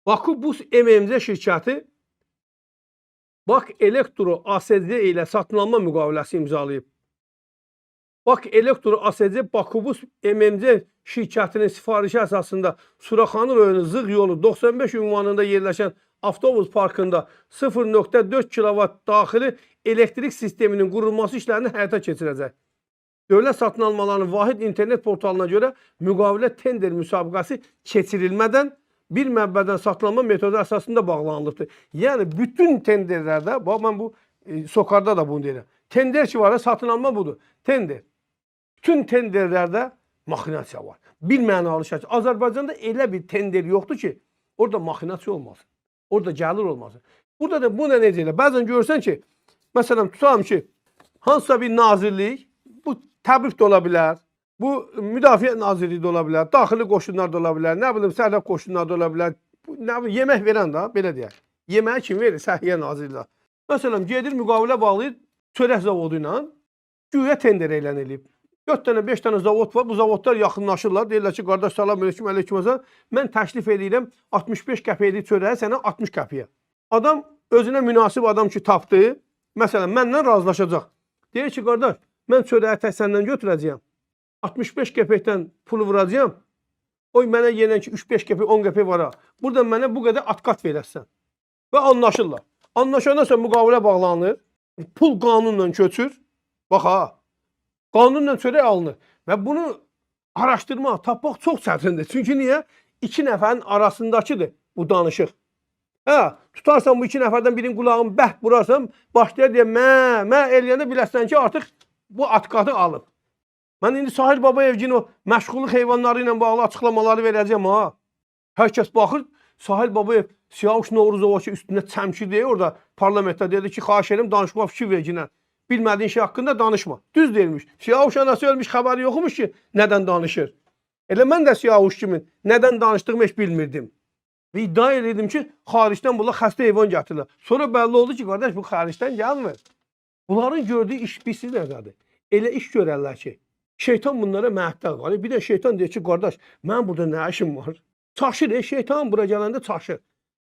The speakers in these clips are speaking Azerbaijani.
Bakubus MMC şirkəti Bak Elektro ASC ilə satın alma müqaviləsi imzalayıb. Bak Elektro ASC Bakubus MMC şirkətinin sifarişi əsasında Suraxanı rayonu Zığ yolu 95 ünvanında yerləşən avtobus parkında 0.4 kW daxili elektrik sisteminin qurulması işlərini həyata keçirəcək. Dövlət satın almalarının vahid internet portalına görə müqavilə tender müsabiqəsi keçirilmədən bir mənbədən satın alma metodu əsasında bağlanılıbdır. Yəni bütün tenderlərdə, bax mən bu Sokarda da bunu deyirəm. Tender ki var, satın alma budur. Tender. Bütün tenderlərdə maxinasiya var. Bir mənalı şəkildə. Azərbaycanda elə bir tender yoxdur ki, orada maxinasiya olmasın. Orada gəlir olmasın. Burada da bu necə elə? Bəzən görürsən ki, məsələn tutalım ki, hansısa bir nazirlik, bu təbrik də ola bilər, bu Müdafiə Nazirliyi də ola bilər, daxili qoşunlar da ola bilər, nə bilim sərhəd qoşunlar da ola bilər, nə bilim yemək verən də, belə deyək. Yeməyi kim verir? Səhiyyə Nazirliyi. Məsələn, gedir müqavilə bağlayır çörək zavodu ilə, güya tender elan edib. 4 dənə, 5 dənə zavod var, bu zavodlar yaxınlaşırlar, deyirlər ki, qardaş salam aleyküm, aleyküm azam, mən təklif edirəm 65 qəpiyəlik çörəyi sənə 60 qəpiyə. Adam özünə münasib adam ki tapdı, məsələn, məndən razılaşacaq. Deyir ki, qardaş, mən çörəyi tək səndən götürəcəyəm. 65 qəpikdən pulu vuracağım. Oy mənə yenə ki 3-5 qəpik, 10 qəpik var ha. Burada mənə bu qədər atqat verəsən. Və anlaşırlar. Anlaşandan sonra müqavilə bağlanır. Pul qanunla köçür. Bax ha. Qanunla çörək alınır. Və bunu araşdırmaq, tapmaq çox çətindir. Çünki niyə? İki nəfərin arasındakıdır bu danışıq. Hə, tutarsan bu iki nəfərdən birinin qulağını bəhd vurarsan, başlayır deyə mə eləyəndə biləsən ki, artıq bu atqatı alıb. Mən indi Sahil Babayevgin o məşğulluq heyvanları ilə bağlı açıqlamaları verəcəm ha. Hər kəs baxır, Sahil Babayev Siyavuş Novruzova ki, üstündə çəmki deyə orada parlamentdə dedi ki, xahiş edirəm danışma fikir verginə. Bilmədiyin şey haqqında danışma. Düz deyilmiş. Siyavuş anası ölmüş, xəbəri yoxmuş ki, nədən danışır. Elə mən də Siyavuş kimi nədən danışdığımı heç bilmirdim. Və iddia edirdim ki, xaricdən bunlar xəstə heyvan gətirirlər. Sonra bəlli oldu ki, qardaş bu xaricdən gəlmir. Bunların gördüyü iş pisi nədir? Elə iş görərlər ki, şeytan bunlara məhdəl var. Bir də şeytan deyir ki, qardaş, mən burada nə işim var? Çaşır, şeytan bura gələndə çaşır.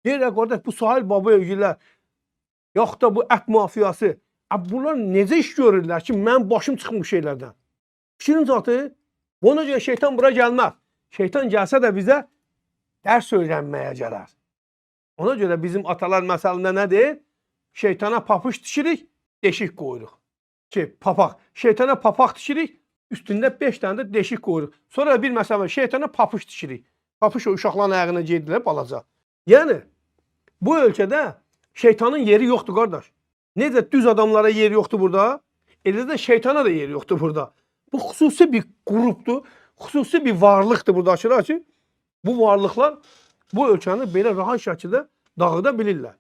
Deyirlər, qardaş, bu Sahil Babayevgilər, yaxud da bu ət mafiyası, bunlar necə iş görürlər ki, mən başım çıxım bu şeylərdən? Fikrin zatı, ona görə şeytan bura gəlməz. Şeytan gəlsə də bizə dərs öyrənməyə gələr. Ona görə bizim atalar məsəlində nədir? Şeytana papış tikirik, deşik qoyuruq. Ki, papaq. Şeytana papaq tikirik, üstündə 5 dənə də deşik qoyuruq. Sonra bir məsələ, şeytana papış tikirik. Papış o uşaqların ayağına gedirlər, balaca. Yəni, bu ölkədə şeytanın yeri yoxdur, qardaş. Necə düz adamlara yeri yoxdur burada, elə də şeytana da yeri yoxdur burada. Bu xüsusi bir qrupdur, xüsusi bir varlıqdır buradakılar ki, bu varlıqlar bu ölkəni belə rahat şəkildə dağıda bilirlər.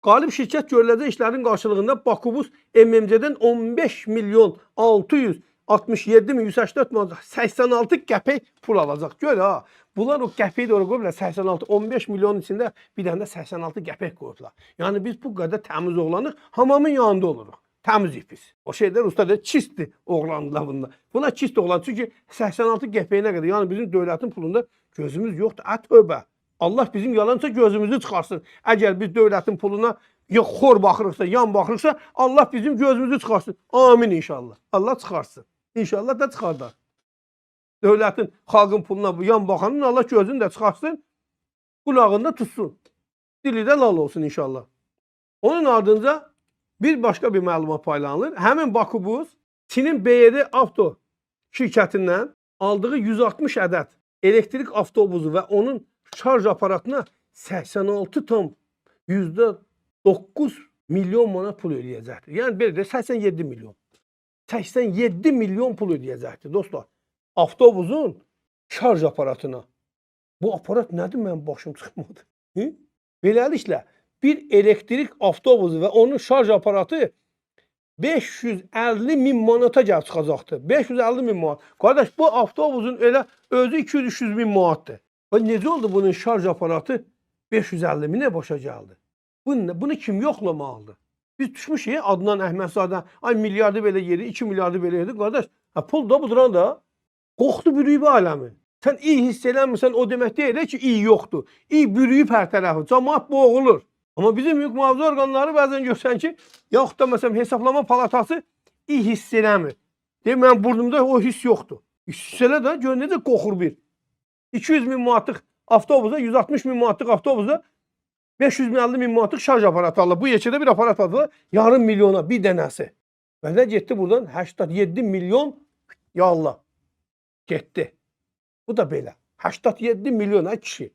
Qalib şirkət görüləcək işlərin qarşılığında Bakubus MMC-dən 15 milyon 667 min 184 manat 86 qəpik pul alacaq. Gör ha, bunlar o qəpiyi də oraya qoyublar 86, 15 milyonun içində bir dənə də 86 qəpik qoyublar. Yəni biz bu qədər təmiz oğlanıq, hamamın yanında oluruq. Təmiz ipiz. O şeylər usta deyir, çistdir oğlanlar bunlar. Buna çist oğlan çünki 86 qəpiyinə qədər. Yəni bizim dövlətin pulunda gözümüz yoxdur. Tövbə. Allah bizim yalansa gözümüzü çıxarsın. Əgər biz dövlətin puluna xor baxırıqsa, yan baxırıqsa, Allah bizim gözümüzü çıxarsın. Amin inşallah. Allah çıxarsın. İnşallah da çıxardar. Dövlətin, xalqın puluna bu yan baxanın Allah gözünü də çıxarsın, qulağında tutsun. Dili də lal olsun inşallah. Onun ardınca bir başqa bir məlumat paylanılır. Həmin Bakubus Çinin BYD Avto şirkətindən aldığı 160 ədəd elektrik avtobusu və onun şarj aparatına 86,9 milyon manat pul ödəyəcəkdir. Yəni belə də 87 milyon. 87 milyon pul ödəyəcəkdir dostlar. Avtobusun şarj aparatına. Bu aparat nədir, mənim başım çıxmadı. Beləliklə, bir elektrik avtobusu və onun şarj aparatı 550 min manata gəlib çıxacaqdır. 550 min manat. Qardaş, bu avtobusun elə özü 200-300 min manatdır. Necə oldu bunun şarj aparatı 550 minə başa gəldi? Bunu kim yoxlamalıdır? Biz düşmüşük Adnan Əhmədzadə, ay milyardı belə yeri, 2 milyardı belə yeri. Qardaş, pul da buduran da, qoxdu bürüyüb aləmi. Sən iyi hiss eləmirsən, o demək deyil ki, iyi yoxdur. İyi bürüyüb hər tərəfi. Cəmaət boğulur. Amma bizim hüquq mühafizə orqanları bəzən görsən ki, yaxud da məsələn hesablama palatası iyi hiss eləmir. Deyir, mənim burnumda o hiss yoxdur. Hiss elə də gör necə qoxur bir. 200 min manatlıq avtobusa, 160 min manatlıq avtobusa 550 min manatlıq şarj aparatı alırlar. Bu yekədə bir aparat alırlar, yarım milyona bir dənəsi. Və nə getdi buradan? 87 milyon yallah getdi. Bu da belə. 87 milyon kişi.